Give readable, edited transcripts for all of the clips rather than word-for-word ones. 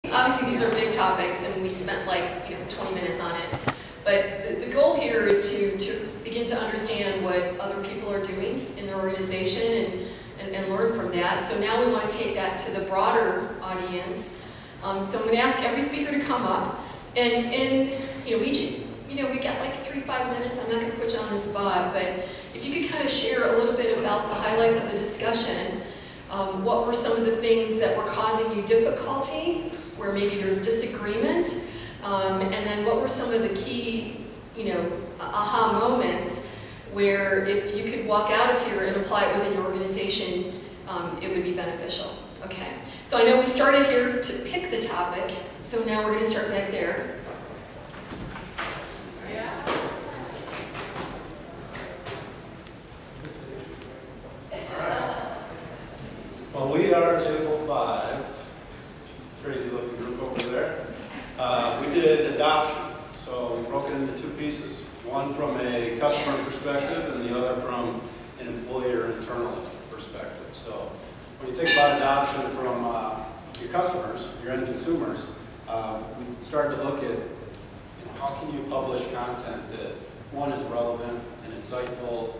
Obviously these are big topics and we spent like 20 minutes on it. But the goal here is to begin to understand what other people are doing in their organization and learn from that. So now we want to take that to the broader audience. So I'm going to ask every speaker to come up and we got like 3-5 minutes. I'm not going to put you on the spot, but if you could kind of share a little bit about the highlights of the discussion. What were some of the things that were causing you difficulty, where maybe there's disagreement, and then what were some of the key, aha moments where if you could walk out of here and apply it within your organization, it would be beneficial. Okay, so I know we started here to pick the topic, so now we're going to start back there. Well, we are table 5, crazy looking group over there. We did adoption, so we broke it into 2 pieces. One from a customer perspective and the other from an employee or internal perspective. So when you think about adoption from your customers, your end consumers, we started to look at how can you publish content that, one, is relevant and insightful,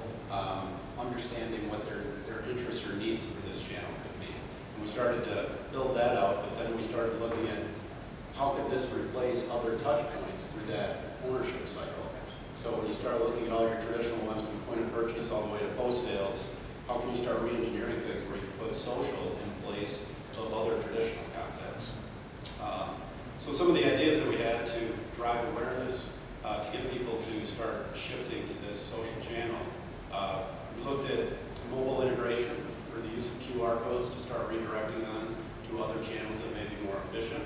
understanding what their interests or needs for this channel could be. And we started to build that out, but then we started looking at how could this replace other touch points through that ownership cycle. So when you start looking at all your traditional ones from point of purchase all the way to post-sales, how can you start re-engineering things where you can put social in place of other traditional contexts? So some of the ideas that we had to drive awareness, to get people to start shifting to this social channel, we looked at mobile integration or the use of QR codes to start redirecting them to other channels that may be more efficient.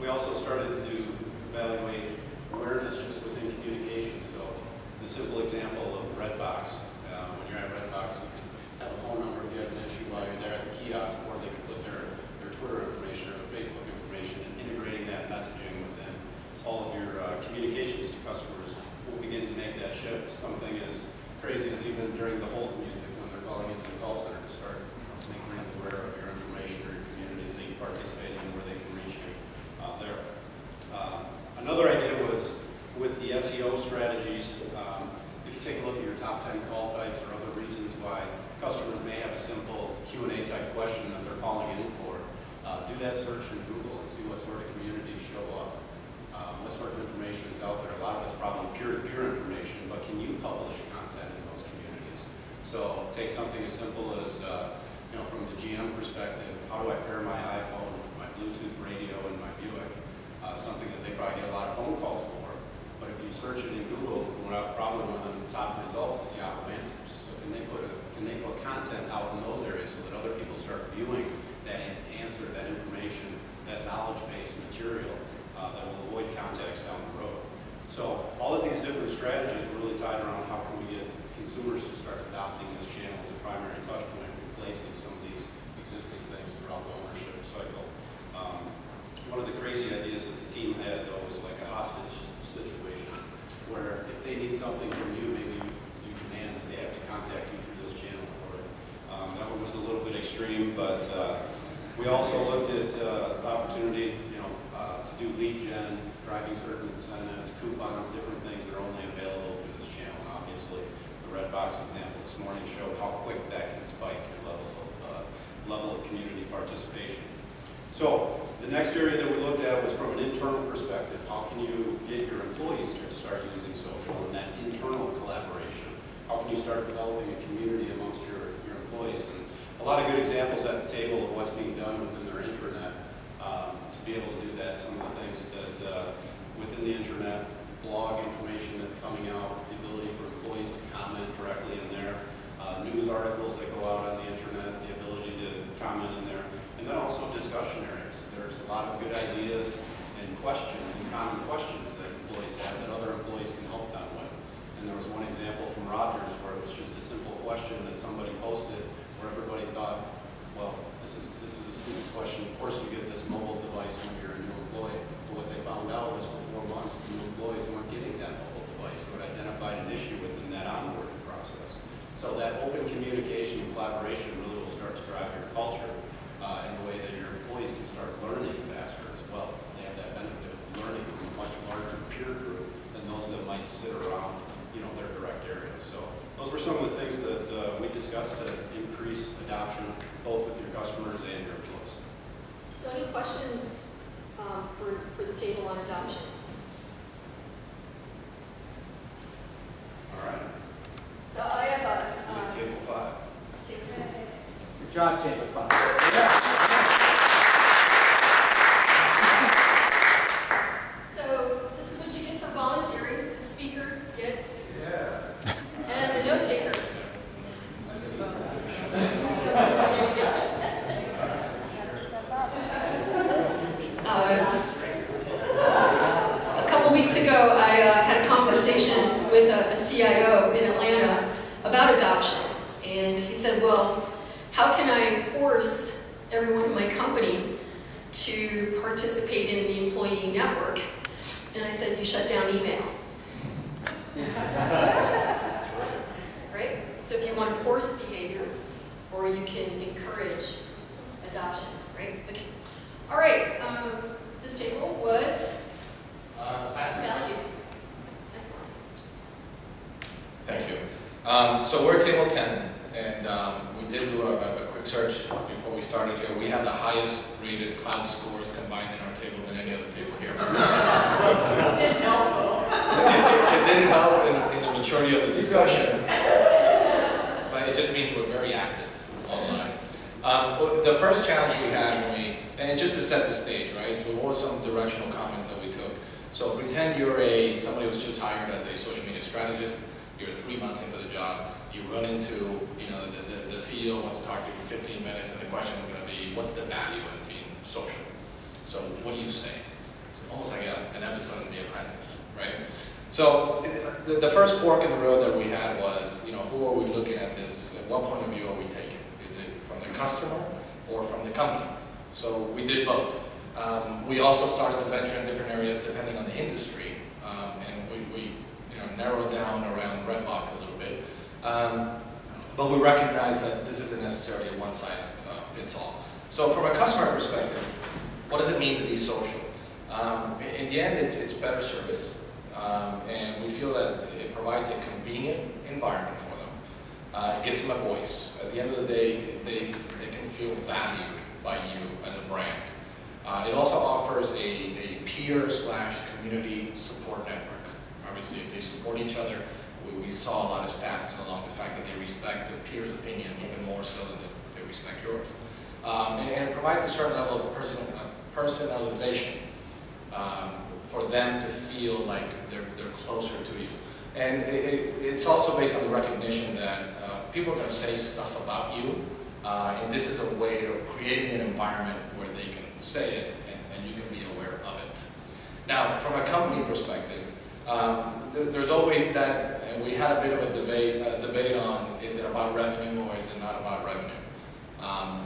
We also started to evaluate awareness just within communication. So the simple example of Redbox. When you're at Redbox, you can have a phone number if you have an issue while you're there at the kiosk, or they can put their Twitter information or their Facebook information, and integrating that messaging within all of your communications to customers will begin to make that shift. Something as crazy as even during the hold music when they're calling into the call center to start making them aware of your information or your communities that you participate in, where they can reach you there. Another idea was with the SEO strategies. If you take a look at your top 10 call types or other reasons why customers may have a simple Q&A type question that they're calling in for, do that search in Google and see what sort of communities show up. What sort of information is out there. A lot of it's probably pure information, but can you publish content in those communities? So take something as simple as, from the GM perspective, how do I pair my iPhone with my Bluetooth radio and my Buick? Something that they probably get a lot of phone calls for. But if you search it in Google, probably one of the top results is Yahoo Answers. So can they put content out in those areas so that other people start viewing that answer, that information, that knowledge-based material that will avoid contacts down the road? So all of these different strategies are really tied around how can we get consumers to start adopting this channel as a primary touch point, replacing some of these existing things throughout the ownership cycle. One of the crazy ideas that the team had, though, was like a hostage situation, where if they need something from you, maybe you demand that they have to contact you through this channel for it. That one was a little bit extreme, but we also looked at the opportunity, to do lead gen, driving certain incentives, coupons, different things that are only available through this channel. And obviously, the Redbox example this morning showed how quick that can spike your level of community participation. So the next area that we looked at was from an internal perspective. How can you get your employees to start using social and that internal collaboration? How can you start developing a community amongst your employees? And a lot of good examples at the table of what's being done within their intranet to be able to do that. Some of the things that within the intranet, blog information that's coming out, the ability for employees to comment directly in there, news articles that go out on the intranet, the ability to comment in there. And then also discussion areas. There's a lot of good ideas and questions and common questions that employees have that other employees can help them with. And there was one example from Rogers where it was just a simple question that somebody posted where everybody thought, well, this is a stupid question. Of course you get this mobile device when you're a new employee. But what they found out was for 4 months the new employees weren't getting that mobile device. So it identified an issue within that onboarding process. So that open communication and collaboration really will start to drive your culture in the way that your employees can start learning questions for the table on adoption? All right. So I have Table 5. Good job, Table 5. So this is what you get for volunteering. The speaker gets, Yeah. and the note taker. A couple weeks ago, I had a conversation with a CIO in Atlanta about adoption, and he said, well, how can I force everyone in my company to participate in the employee network? And I said, you shut down email. Right? So if you want to force behavior, or you can encourage adoption, right? Okay. All right, this table was value. Excellent. Thank you. So we're at table 10, and we did do a quick search before we started here. We have the highest rated cloud scores combined in our table than any other table here. It didn't help in the maturity of the discussion, but it just means we're very active online. The first challenge we had and just to set the stage, right? So what were some directional comments that we took? So pretend you're somebody who was just hired as a social media strategist. You're 3 months into the job. You run into, the CEO wants to talk to you for 15 minutes, and the question is going to be, what's the value in being social? So what do you say? It's almost like an episode of The Apprentice, right? So the first fork in the road that we had was, who are we looking at this? At what point of view are we taking? Is it from the customer or from the company? So we did both. We also started to venture in different areas depending on the industry, and we narrowed down around Redbox a little bit. But we recognize that this isn't necessarily a one-size-fits-all. So from a customer perspective, what does it mean to be social? In the end, it's better service, and we feel that it provides a convenient environment for them. It gives them a voice. At the end of the day, they can feel valued by you as a brand. It also offers a peer/community support network. Obviously, if they support each other, we saw a lot of stats along the fact that they respect their peers' opinion even more so than they respect yours. And it provides a certain level of personalization for them to feel like they're closer to you. And it's also based on the recognition that people are going to say stuff about you, and this is a way of creating an environment where they can say it and you can be aware of it. Now, from a company perspective, there's always that, and we had a bit of a debate on, is it about revenue or is it not about revenue?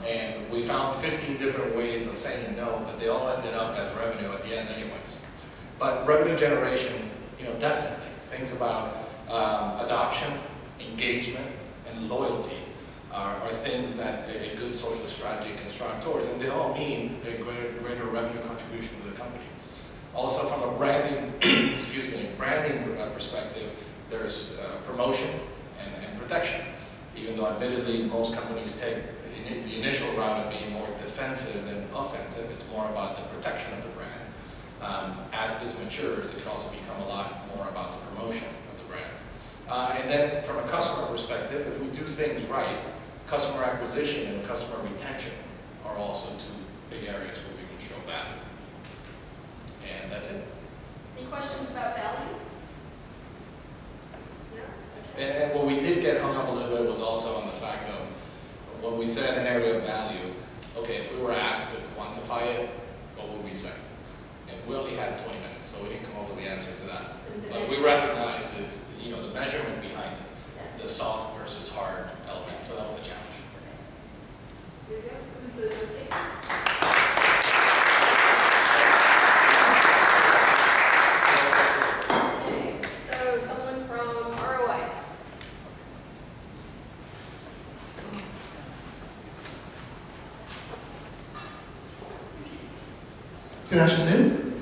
And we found 15 different ways of saying no, but they all ended up as revenue at the end anyways. But revenue generation, definitely. Things about adoption, engagement, and loyalty are things that a good social strategy can strive towards, and they all mean a greater revenue contribution to the company. Also, from a branding, branding perspective, there's promotion and protection. Even though, admittedly, most companies take the initial route of being more defensive than offensive, it's more about the protection of the brand. As this matures, it can also become a lot more about the promotion of the brand. And then, from a customer perspective, if we do things right, customer acquisition and customer retention are also two big areas where we can show value. And that's it. Any questions about value? No? Okay. And what we did get hung up a little bit was also on the fact of when we said an area of value, okay, if we were asked to quantify it, what would we say? And we only had 20 minutes, so we didn't come up with the answer to that. But we recognized this, the measurement behind it, the soft versus hard element. So that was a challenge. So who's the taker? Good afternoon.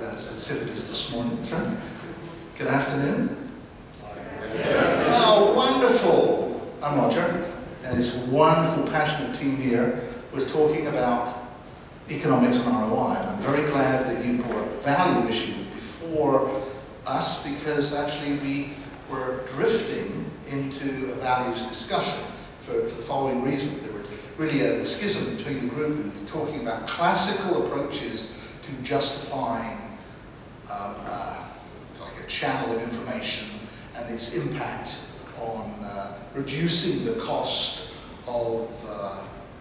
That's as silly as this morning, right? Good afternoon. Oh, wonderful. I'm Roger, and it's a wonderful, passionate team here was talking about economics and ROI. And I'm very glad that you brought up the value issue before us, because actually we were drifting into a values discussion for the following reason. There was really a schism between the group and talking about classical approaches to justifying like a channel of information and its impact on reducing the cost of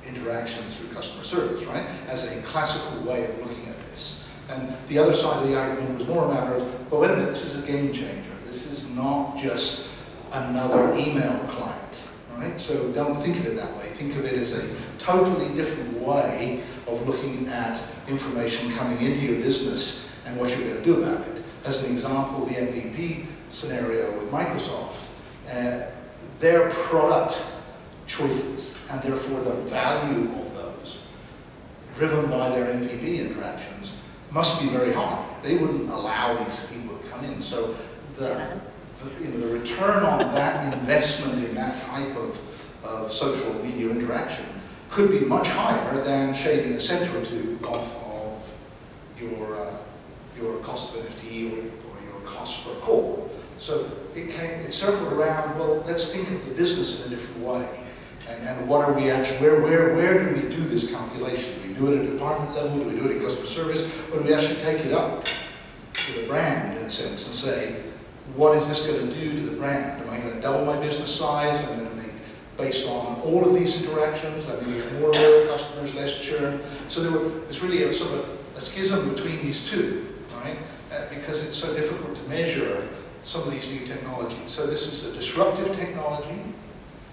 interaction through customer service, right? As a classical way of looking at this. And the other side of the argument was more a matter of, well, wait a minute, this is a game changer. This is not just another email client, right? So don't think of it that way. Think of it as a totally different way of looking at information coming into your business and what you're going to do about it. As an example, the MVP scenario with Microsoft, their product choices and therefore the value of those driven by their MVP interactions must be very high. They wouldn't allow these people to come in. So the return on that investment in that type of social media interaction could be much higher than shaving a cent or two off of your cost of an FTE or your cost for a call. So it circled around, well, let's think of the business in a different way. And what are we actually, where do we do this calculation? Do we do it at a department level? Do we do it in customer service? Or do we actually take it up to the brand, in a sense, and say, what is this going to do to the brand? Am I going to double my business size? I'm going to make, based on all of these interactions, I'm going to get more loyal customers, less churn. So there's really a sort of a schism between these two, right? Because it's so difficult to measure some of these new technologies. So this is a disruptive technology,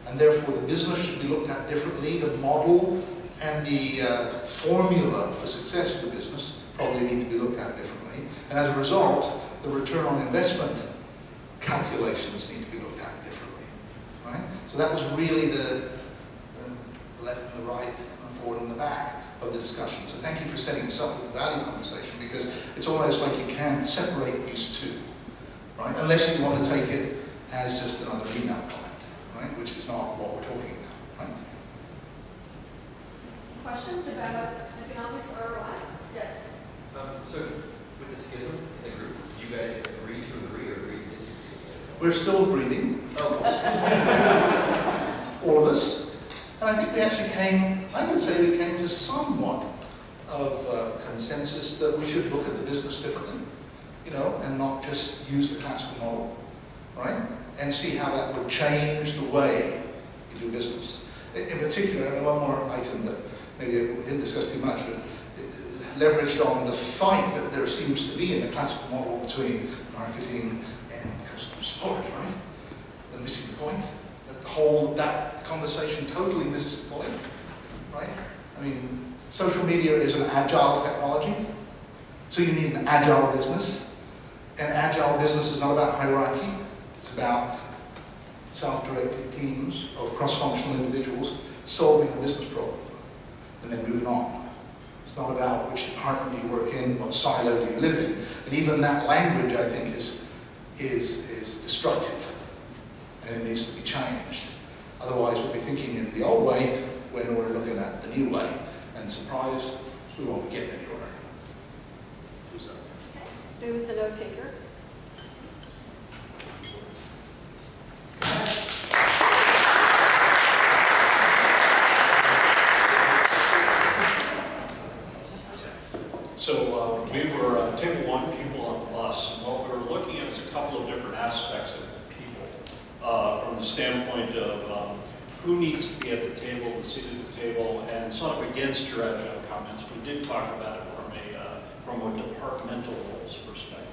and therefore the business should be looked at differently. The model and the formula for success of the business probably need to be looked at differently. And as a result, the return on investment calculations need to be looked at differently, right? So that was really the left and the right and the forward and the back of the discussion. So thank you for setting us up with the value conversation, because it's almost like you can't separate these two, right? Unless you want to take it as just another email client, right? Which is not what we're talking about, right? Questions about economics ROI? Yes. So with the schism in the group, do you guys agree to agree or agree to disagree? We're still breathing. Oh. All of us. And I think we actually came, I would say we came to somewhat of consensus that we should look at the business differently, you know, and not just use the classical model, right? And see how that would change the way you do business. In particular, one more item that maybe we didn't discuss too much, but leveraged on the fight that there seems to be in the classical model between marketing and customer support, right? They're missing the point. That conversation totally misses the point, right? I mean, social media is an agile technology, so you need an agile business. And agile business is not about hierarchy, it's about self-directed teams of cross-functional individuals solving a business problem and then moving on. It's not about which department you work in, what silo do you live in. And even that language, I think, is destructive, and it needs to be changed. Otherwise, we'll be thinking in the old way when we're looking at the new way. And surprise, we won't be getting anywhere. So who's the note taker? So we were table one, people on the bus, and what we were looking at was a couple of different aspects of people, from the standpoint of who needs to be at the table, the seat at the table, and sort of against your agile comments. We did talk about it from a departmental roles perspective.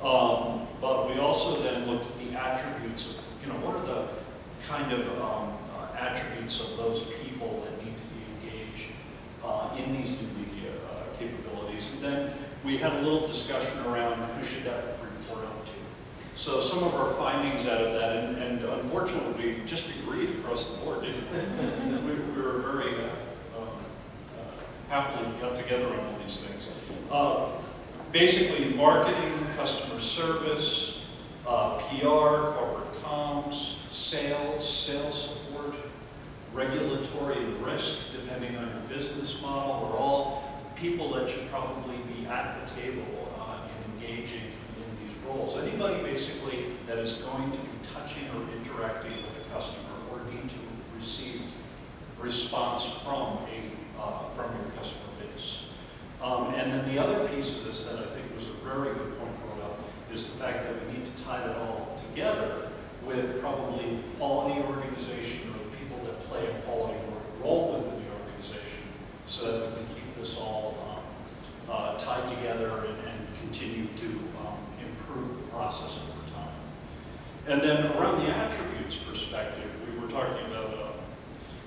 But we also then looked at the attributes of, what are the kind of attributes of those people that need to be engaged in these new media capabilities. And then we had a little discussion around who should that report up to. So some of our findings out of that, and unfortunately we just agreed across the board, didn't we? We were very happily got together on all these things. Basically marketing, customer service, PR, corporate comms, sales support, regulatory and risk, depending on your business model, are all people that should probably be at the table and engaging in these roles. Anybody basically that is going to be touching or interacting with a customer or need to receive response from your customer base. And then the other piece of this that I think was a very good point brought up is the fact that we need to tie that all together with probably quality organization or people that play a quality role within the organization so that we can keep this all tied together and continue to improve the process over time. And then around the attributes perspective, we were talking about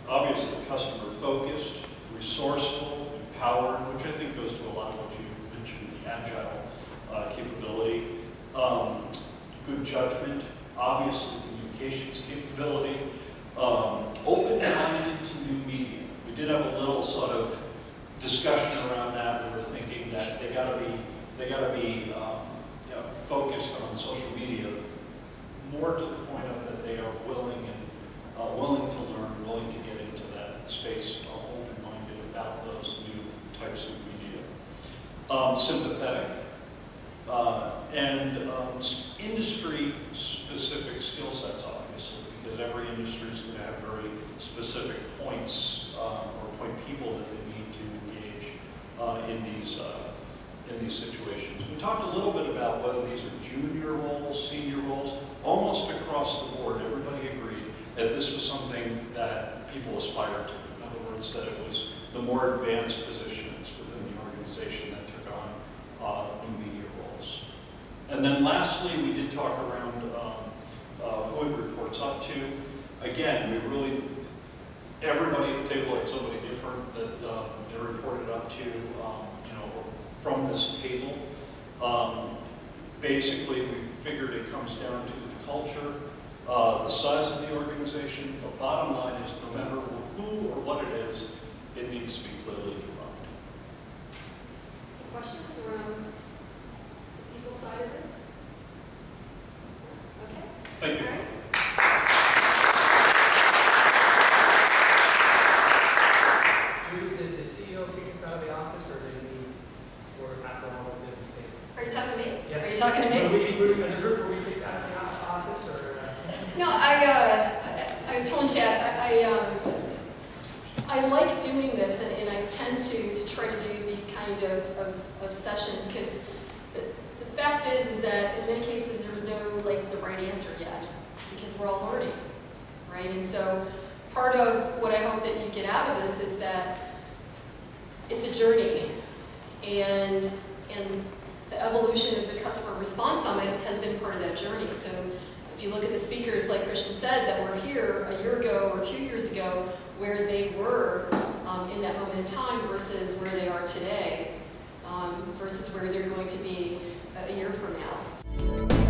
obviously customer-focused, resourceful, empowered, which I think goes to a lot of what you mentioned, the agile capability, good judgment, obviously communications capability, open-minded to new media. We did have a little sort of discussion around that. We were thinking that they got to be focused on social media more to the point of that they are willing to learn, willing to get into that space, open-minded about those new types of media. Sympathetic, and industry-specific skill sets, obviously, because every industry is going to have very specific points or point people that they need to engage in these situations. We talked a little bit about whether these are junior roles, senior roles, almost across the board. Everybody agreed that this was something that people aspired to. In other words, that it was the more advanced positions within the organization that took on new media roles. And then lastly, we did talk around who it reports up to. Again, we really, everybody at the table had somebody different that they reported up to, from this table. Basically, we figured it comes down to the culture, the size of the organization. The bottom line is no matter who or what it is, it needs to be clearly defined. Questions around the people side of this? Okay. Thank you. All right. Did the CEO kick us out of the office, or did he work after all the business days? Are you talking to me? Yes. Are you talking to me? As a group, were we kicked out of the office, or? No, I was telling Chad, I like doing this, and I tend to try to do these kind of sessions, because the fact is that in many cases there's no the right answer yet, because we're all learning, right? And so part of what I hope that you get out of this is that it's a journey, and the evolution of the Customer Response Summit has been part of that journey. So if you look at the speakers, like Christian said, that were here a year ago or 2 years ago, where they were in that moment in time versus where they are today, versus where they're going to be a year from now.